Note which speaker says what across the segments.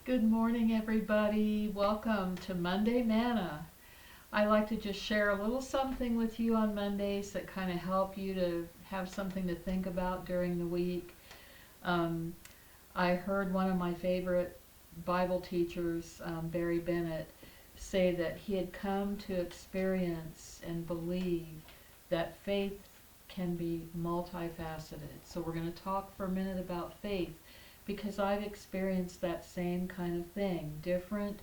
Speaker 1: Good morning, everybody. Welcome to Monday Manna. I like to just share a little something with you on Mondays that kind of help you to have something to think about during the week. Um, I heard one of my favorite Bible teachers, Barry Bennett, say that he had come to experience and believe that faith can be multifaceted. So we're going to talk for a minute about faith because I've experienced that same kind of thing, different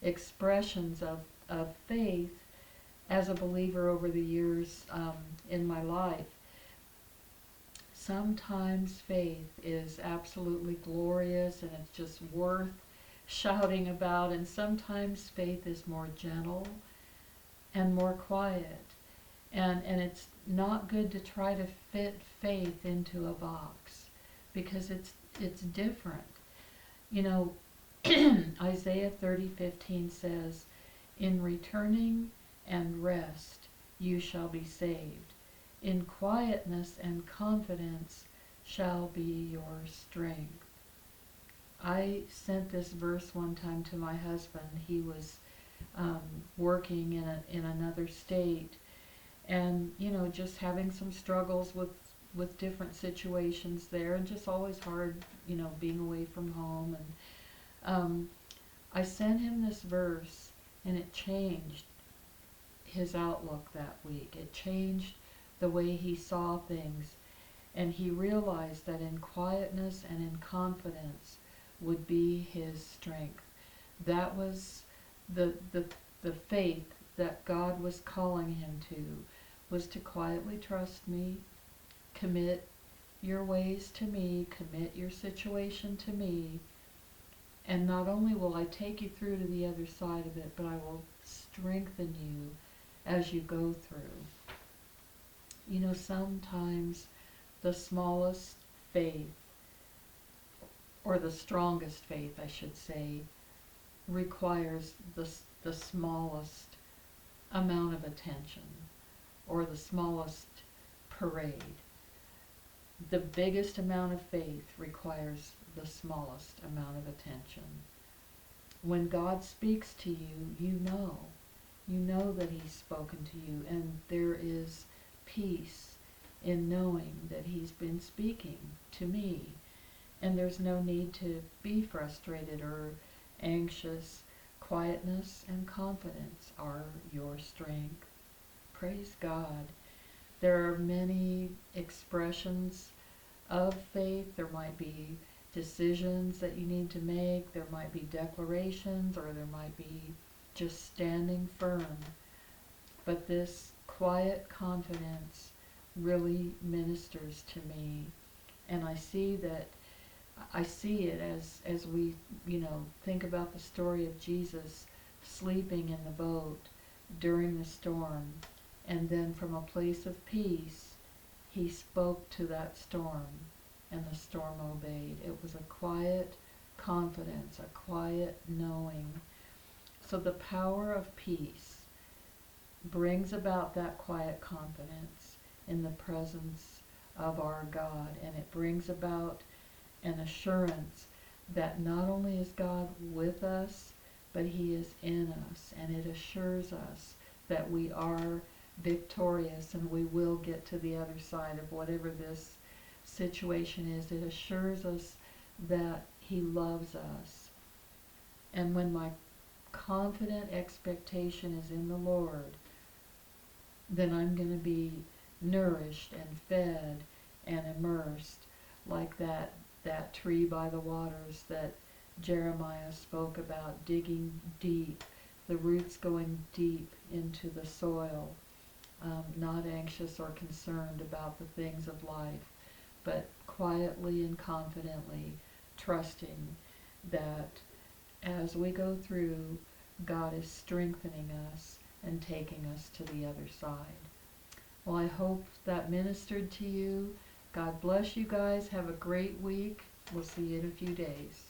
Speaker 1: expressions of faith as a believer over the years in my life. Sometimes faith is absolutely glorious and it's just worth shouting about, and sometimes faith is more gentle and more quiet. And it's not good to try to fit faith into a box because it's different. You know, Isaiah 30:15 says, "In returning and rest you shall be saved. In quietness and confidence shall be your strength." I sent this verse one time to my husband. He was working in another state, and just having some struggles with different situations there, and just always hard, being away from home. And I sent him this verse, and it changed his outlook that week. It changed the way he saw things, and he realized that in quietness and in confidence would be his strength. That was the faith that God was calling him to, was to quietly trust me, commit your ways to me, commit your situation to me, and not only will I take you through to the other side of it, but I will strengthen you as you go through. Sometimes the smallest faith, or the strongest faith, I should say, requires the smallest amount of attention, or the smallest parade. The biggest amount of faith requires the smallest amount of attention. When God speaks to you, you know that He's spoken to you, and there is peace in knowing that He's been speaking to me. And there's no need to be frustrated or anxious. Quietness and confidence are your strength. Praise God. There are many expressions of faith. There might be decisions that you need to make. There might be declarations, or there might be just standing firm. But this quiet confidence really ministers to me. And I see it as we, think about the story of Jesus sleeping in the boat during the storm. And then from a place of peace, He spoke to that storm, and the storm obeyed. It was a quiet confidence, a quiet knowing. So the power of peace brings about that quiet confidence in the presence of our God, and it brings about an assurance that not only is God with us, but He is in us, and it assures us that we are victorious and we will get to the other side of whatever this situation is. It assures us that He loves us. And when my confident expectation is in the Lord, then I'm going to be nourished and fed and immersed like that tree by the waters that Jeremiah spoke about, digging deep, the roots going deep into the soil, not anxious or concerned about the things of life, but quietly and confidently trusting that as we go through, God is strengthening us and taking us to the other side. Well, I hope that ministered to you. God bless you guys. Have a great week. We'll see you in a few days.